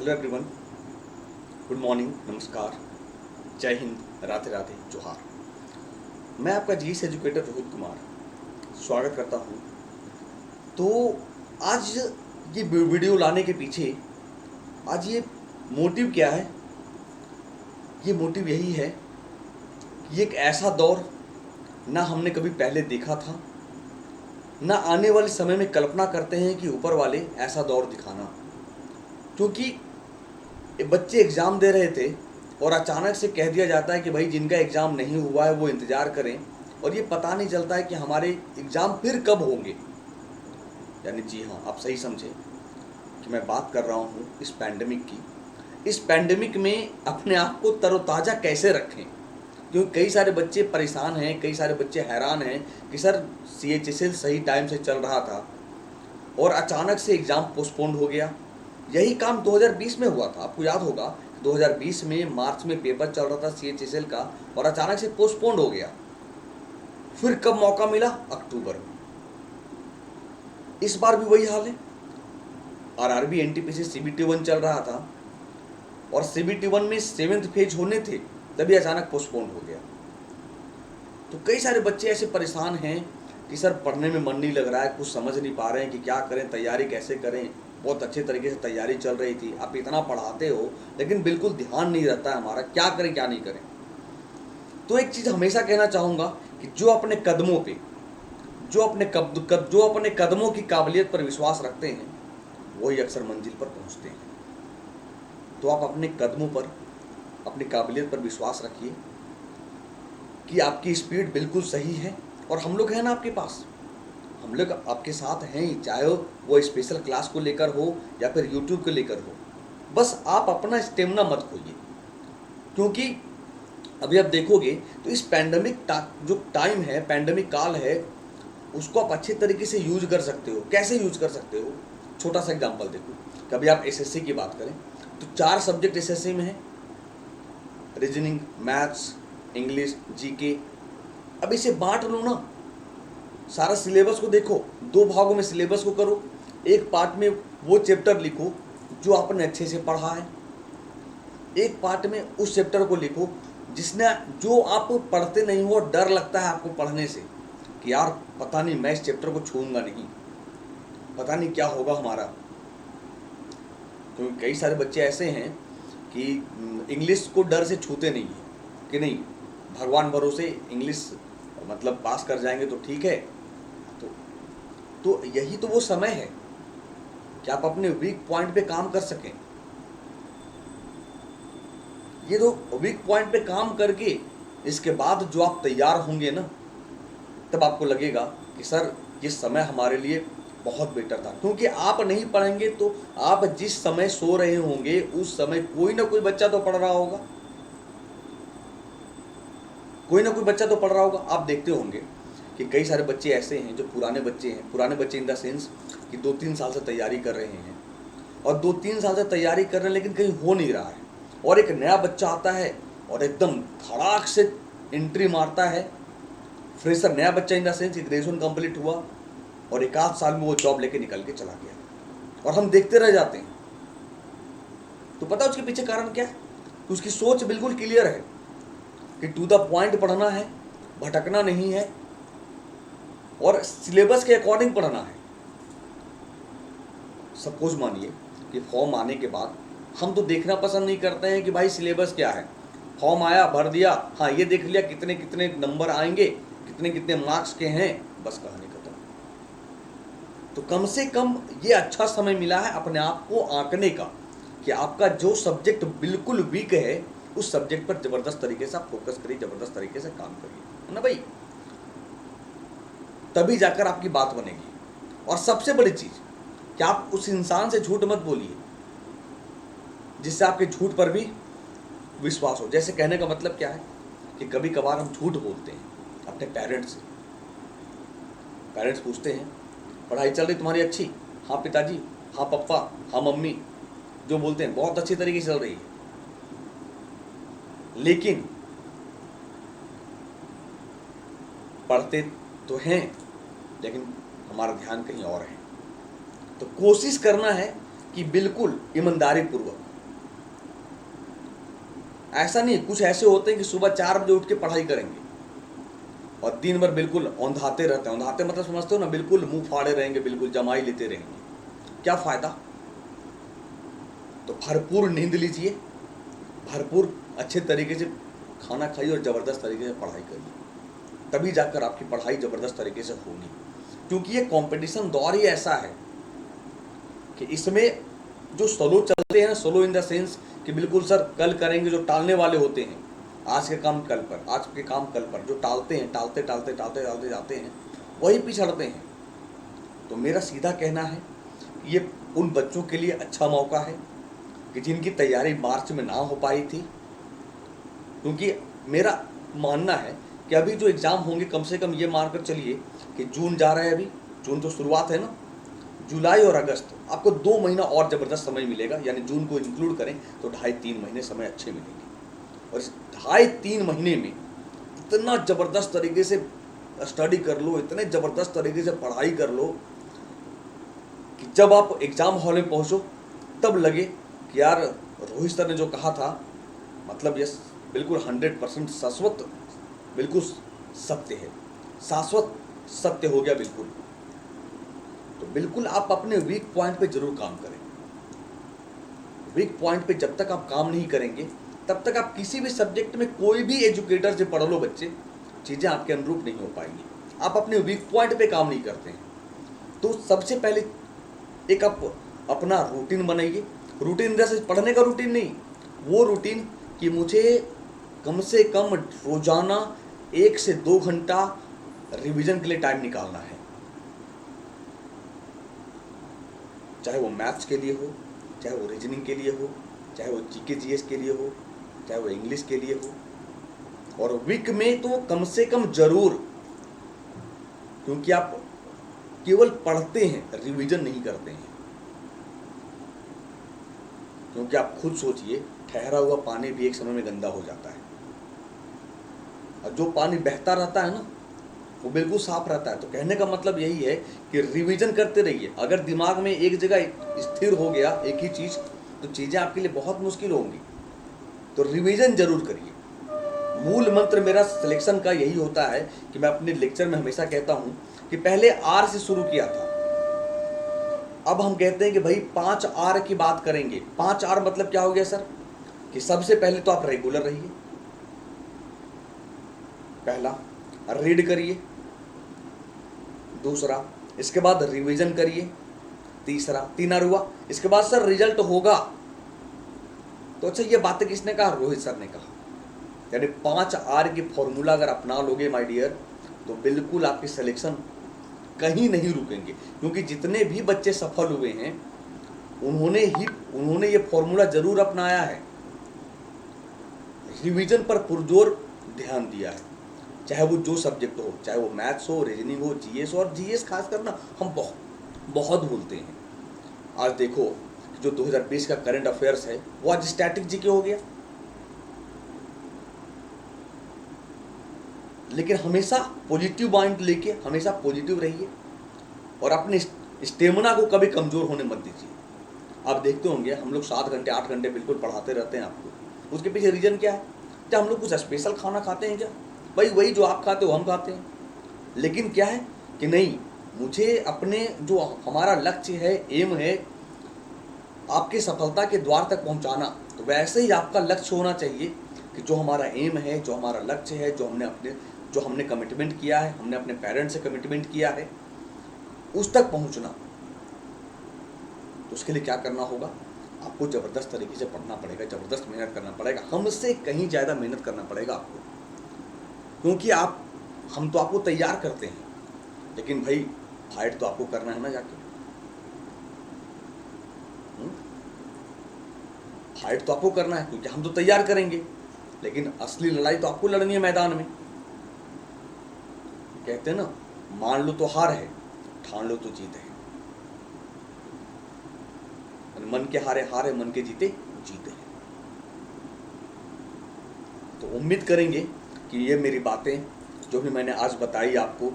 Hello everyone, good morning, नमस्कार, जय हिंद, राधे राधे, जोहार। मैं आपका जीएस एजुकेटर रोहित कुमार स्वागत करता हूं। तो आज ये वीडियो लाने के पीछे आज ये मोटिव क्या है? ये मोटिव यही है कि ये एक ऐसा दौर ना हमने कभी पहले देखा था, ना आने वाले समय में कल्पना करते हैं कि ऊपर वाले ऐसा दौर दिखाना। क्योंकि ये बच्चे एग्ज़ाम दे रहे थे और अचानक से कह दिया जाता है कि भाई जिनका एग्ज़ाम नहीं हुआ है वो इंतज़ार करें, और ये पता नहीं चलता है कि हमारे एग्ज़ाम फिर कब होंगे। यानी जी हाँ, आप सही समझे कि मैं बात कर रहा हूँ इस पैंडेमिक की। इस पैंडेमिक में अपने आप को तरोताज़ा कैसे रखें, क्योंकि कई सारे बच्चे परेशान हैं, कई सारे बच्चे हैरान हैं कि सर CHSL सही टाइम से चल रहा था और अचानक से एग्ज़ाम पोस्टपोन्ड हो गया। यही काम 2020 में हुआ था, आपको याद होगा 2020 में मार्च में पेपर चल रहा था CHSL का और अचानक से पोस्टपोन्ड हो गया। फिर कब मौका मिला? अक्टूबर में। इस बार भी वही हाल है। RRB NTPC CBT1 चल रहा था और CBT1 में 7th फेज होने थे, तभी अचानक पोस्टपोन्ड हो गया। तो कई सारे बच्चे ऐसे परेशान हैं कि सर पढ़ने में मन नहीं लग रहा है, कुछ समझ नहीं पा रहे हैं कि क्या करें, तैयारी कैसे करें। बहुत अच्छे तरीके से तैयारी चल रही थी, आप इतना पढ़ाते हो लेकिन बिल्कुल ध्यान नहीं रहता है हमारा, क्या करें क्या नहीं करें। तो एक चीज़ हमेशा कहना चाहूँगा कि जो अपने कदमों पे जो अपने कदमों की काबिलियत पर विश्वास रखते हैं वही अक्सर मंजिल पर पहुँचते हैं। तो आप अपने कदमों पर, अपनी काबिलियत पर विश्वास रखिए कि आपकी स्पीड बिल्कुल सही है और हम लोग हैं ना आपके पास, हम लोग आपके साथ हैं, चाहे वो स्पेशल क्लास को लेकर हो या फिर यूट्यूब को लेकर हो। बस आप अपना स्टेमिना मत खोइए, क्योंकि अभी आप देखोगे तो इस जो टाइम है, पैंडेमिक काल है, उसको आप अच्छे तरीके से यूज कर सकते हो। कैसे यूज कर सकते हो? छोटा सा एग्जांपल देखो, कभी आप SSC की बात करें तो 4 सब्जेक्ट SSC में है, रीजनिंग, मैथ्स, इंग्लिश, GK। अब इसे बांट लो ना, सारा सिलेबस को देखो, 2 भागों में सिलेबस को करो। एक पार्ट में वो चैप्टर लिखो जो आपने अच्छे से पढ़ा है, एक पार्ट में उस चैप्टर को लिखो जो आप पढ़ते नहीं हो और डर लगता है आपको पढ़ने से कि यार पता नहीं मैं इस चैप्टर को छूऊंगा नहीं, पता नहीं क्या होगा हमारा। क्योंकि कई सारे बच्चे ऐसे हैं कि इंग्लिश को डर से छूते नहीं हैं कि नहीं भगवान भरोसे इंग्लिश मतलब पास कर जाएंगे तो ठीक है। तो यही तो वो समय है कि आप अपने वीक पॉइंट पे काम कर सकें। ये तो वीक पॉइंट पे काम करके इसके बाद जो आप तैयार होंगे ना, तब आपको लगेगा कि सर ये समय हमारे लिए बहुत बेटर था। क्योंकि आप नहीं पढ़ेंगे तो आप जिस समय सो रहे होंगे उस समय कोई ना कोई बच्चा तो पढ़ रहा होगा, कोई ना कोई बच्चा तो पढ़ रहा होगा। आप देखते होंगे कि कई सारे बच्चे ऐसे हैं जो पुराने बच्चे इन द सेंस कि 2-3 साल से तैयारी कर रहे हैं और 2-3 साल से तैयारी कर रहे हैं लेकिन कहीं हो नहीं रहा है, और एक नया बच्चा आता है और एकदम धड़ाक से एंट्री मारता है। फ्रेशर नया बच्चा इन द सेंस कि ग्रेजुएशन कंप्लीट हुआ और 1-8 साल में वो जॉब लेके निकल के चला गया और हम देखते रह जाते हैं। तो पता है उसके पीछे कारण क्या है? कि उसकी सोच बिल्कुल क्लियर है कि टू द पॉइंट पढ़ना है, भटकना नहीं है और सिलेबस के अकॉर्डिंग पढ़ना है। सपोज मानिए कि फॉर्म आने के बाद हम तो देखना पसंद नहीं करते हैं कि भाई सिलेबस क्या है। फॉर्म आया, भर दिया, हाँ ये देख लिया कितने कितने नंबर आएंगे, कितने कितने मार्क्स के हैं, बस कहानी खत्म। तो कम से कम ये अच्छा समय मिला है अपने आप को आंकने का कि आपका जो सब्जेक्ट बिल्कुल वीक है उस सब्जेक्ट पर जबरदस्त तरीके से आप फोकस करिए, जबरदस्त तरीके से काम करिए, है ना भाई। तभी जाकर आपकी बात बनेगी। और सबसे बड़ी चीज कि आप उस इंसान से झूठ मत बोलिए जिससे आपके झूठ पर भी विश्वास हो। जैसे कहने का मतलब क्या है कि कभी कभार हम झूठ बोलते हैं अपने पेरेंट्स से। पेरेंट्स पूछते हैं पढ़ाई चल रही तुम्हारी अच्छी? हाँ पिताजी, हाँ पप्पा, हाँ मम्मी, जो बोलते हैं बहुत अच्छी तरीके से चल रही है। लेकिन पढ़ते तो हैं लेकिन हमारा ध्यान कहीं और है। तो कोशिश करना है कि बिल्कुल ईमानदारी पूर्वक ऐसा नहीं, कुछ ऐसे होते हैं कि सुबह 4 बजे उठ के पढ़ाई करेंगे और दिन भर बिल्कुल औंधाते रहते हैं। औंधाते मतलब समझते हो ना, बिल्कुल मुंह फाड़े रहेंगे, बिल्कुल जमाई लेते रहेंगे। क्या फ़ायदा? तो भरपूर नींद लीजिए, भरपूर अच्छे तरीके से खाना खाइए और ज़बरदस्त तरीके से पढ़ाई करिए, तभी जाकर आपकी पढ़ाई ज़बरदस्त तरीके से होगी। क्योंकि ये कंपटीशन दौर ही ऐसा है कि इसमें जो स्लो चलते हैं ना, स्लो इन द सेंस कि बिल्कुल सर कल करेंगे, जो टालने वाले होते हैं, आज के काम कल पर, आज के काम कल पर, जो टालते हैं, टालते टालते टालते टालते जाते हैं, वही पिछड़ते हैं। तो मेरा सीधा कहना है कि ये उन बच्चों के लिए अच्छा मौका है कि जिनकी तैयारी मार्च में ना हो पाई थी। क्योंकि मेरा मानना है कि अभी जो एग्ज़ाम होंगे, कम से कम ये मान कर चलिए कि जून जा रहा है, अभी जून तो शुरुआत है ना, जुलाई और अगस्त आपको 2 महीना और ज़बरदस्त समय मिलेगा, यानी जून को इंक्लूड करें तो 2.5-3 महीने समय अच्छे मिलेंगे। और इस 2.5-3 महीने में इतना ज़बरदस्त तरीके से स्टडी कर लो, इतने ज़बरदस्त तरीके से पढ़ाई कर लो कि जब आप एग्ज़ाम हॉल में पहुँचो तब लगे कि यार रोहित सर ने जो कहा था, मतलब यस बिल्कुल 100% शाश्वत, बिल्कुल सत्य है, शाश्वत सत्य हो गया बिल्कुल। तो बिल्कुल आप अपने वीक पॉइंट पे जरूर काम करें। वीक पॉइंट पे जब तक आप काम नहीं करेंगे तब तक आप किसी भी सब्जेक्ट में कोई भी एजुकेटर से पढ़ लो बच्चे, चीज़ें आपके अनुरूप नहीं हो पाएंगी। आप अपने वीक पॉइंट पे काम नहीं करते हैं। तो सबसे पहले एक आप अपना रूटीन बनाइए। रूटीन जैसे पढ़ने का रूटीन नहीं, वो रूटीन कि मुझे कम से कम रोजाना 1 से 2 घंटा रिवीजन के लिए टाइम निकालना है। चाहे वो मैथ्स के लिए हो, चाहे वो रीजनिंग के लिए हो, चाहे वो जीके जीएस के लिए हो, चाहे वो इंग्लिश के लिए हो। और वीक में तो कम से कम जरूर, क्योंकि आप केवल पढ़ते हैं, रिवीजन नहीं करते हैं। क्योंकि आप खुद सोचिए, ठहरा हुआ पानी भी एक समय में गंदा हो जाता है, और जो पानी बहता रहता है ना, वो बिल्कुल साफ रहता है। तो कहने का मतलब यही है कि रिवीजन करते रहिए। अगर दिमाग में एक जगह स्थिर हो गया एक ही चीज़, तो चीज़ें आपके लिए बहुत मुश्किल होंगी। तो रिवीजन जरूर करिए। मूल मंत्र मेरा सिलेक्शन का यही होता है कि मैं अपने लेक्चर में हमेशा कहता हूँ कि पहले आर से शुरू किया था, अब हम कहते हैं कि भाई 5 आर की बात करेंगे। 5 आर मतलब क्या हो गया सर? कि सबसे पहले तो आप रेगुलर रहिए, पहला रीड करिए, दूसरा इसके बाद रिवीजन करिए, तीसरा 3 आर हुआ। इसके बाद सर रिजल्ट होगा, तो अच्छा ये बातें किसने कहा? रोहित सर ने कहा। यानी 5 आर की फॉर्मूला अगर अपना लोगे माय डियर, तो बिल्कुल आपकी सिलेक्शन कहीं नहीं रुकेंगे। क्योंकि जितने भी बच्चे सफल हुए हैं उन्होंने ये फॉर्मूला जरूर अपनाया है, रिवीजन पर पुरजोर ध्यान दिया है। चाहे वो जो सब्जेक्ट हो, चाहे वो मैथ्स हो, रीजनिंग हो, जीएस हो। और जीएस खास करना हम बहुत भूलते हैं। आज देखो जो 2020 का करंट अफेयर्स है वो आज स्टैटिक जीके हो गया। लेकिन हमेशा पॉजिटिव माइंड लेके हमेशा पॉजिटिव रहिए और अपने स्टेमिना को कभी कमज़ोर होने मत दीजिए। आप देखते होंगे हम लोग 7 घंटे 8 घंटे बिल्कुल पढ़ाते रहते हैं आपको। उसके पीछे रीज़न क्या है? क्या हम लोग कुछ स्पेशल खाना खाते हैं क्या? भाई वही जो आप खाते हो हम खाते हैं। लेकिन क्या है कि नहीं, मुझे अपने जो हमारा लक्ष्य है, एम है, आपकी सफलता के द्वार तक पहुंचाना, तो वैसे ही आपका लक्ष्य होना चाहिए कि जो हमारा एम है, जो हमारा लक्ष्य है, जो हमने कमिटमेंट किया है, हमने अपने पेरेंट्स से कमिटमेंट किया है, उस तक पहुंचना। तो उसके लिए क्या करना होगा? आपको ज़बरदस्त तरीके से पढ़ना पड़ेगा, ज़बरदस्त मेहनत करना पड़ेगा, हमसे कहीं ज़्यादा मेहनत करना पड़ेगा आपको। क्योंकि हम तो आपको तैयार करते हैं, लेकिन भाई फाइट तो आपको करना है ना जाके। फाइट तो आपको करना है, क्योंकि हम तो तैयार करेंगे, लेकिन असली लड़ाई तो आपको लड़नी है मैदान में। कहते हैं ना, मान लो तो हार है, ठान लो तो जीत है। मन के हारे हारे, मन के जीते जीते हैं। तो उम्मीद करेंगे कि ये मेरी बातें जो भी मैंने आज बताई आपको,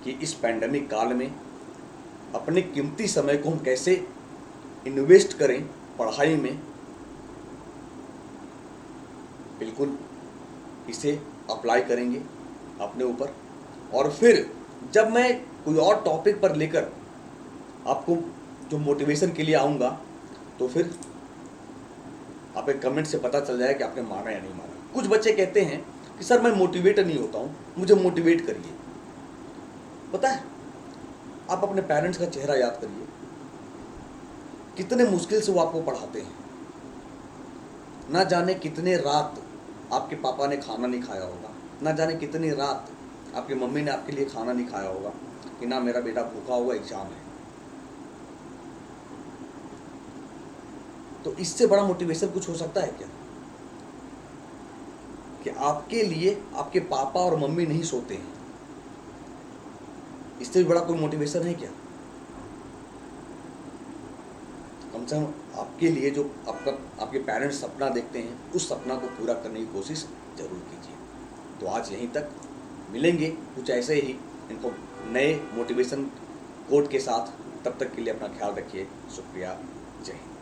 कि इस पैंडेमिक काल में अपने कीमती समय को हम कैसे इन्वेस्ट करें पढ़ाई में, बिल्कुल इसे अप्लाई करेंगे अपने ऊपर। और फिर जब मैं कोई और टॉपिक पर लेकर आपको जो मोटिवेशन के लिए आऊँगा, तो फिर आप एक कमेंट से पता चल जाएगा कि आपने माना या नहीं माना। कुछ बच्चे कहते हैं कि सर मैं मोटिवेट नहीं होता हूँ, मुझे मोटिवेट करिए। पता है, आप अपने पेरेंट्स का चेहरा याद करिए, कितने मुश्किल से वो आपको पढ़ाते हैं। ना जाने कितने रात आपके पापा ने खाना नहीं खाया होगा, ना जाने कितनी रात आपकी मम्मी ने आपके लिए खाना नहीं खाया होगा कि ना मेरा बेटा भूखा होगा, एग्जाम है। तो इससे बड़ा मोटिवेशन कुछ हो सकता है क्या कि आपके लिए आपके पापा और मम्मी नहीं सोते हैं? इससे भी बड़ा कोई मोटिवेशन है क्या? कम से कम आपके लिए जो आपके पेरेंट्स सपना देखते हैं, उस सपना को पूरा करने की कोशिश जरूर कीजिए। तो आज यहीं तक, मिलेंगे कुछ ऐसे ही इनको नए मोटिवेशन कोट के साथ। तब तक के लिए अपना ख्याल रखिए। शुक्रिया। जय हिंद।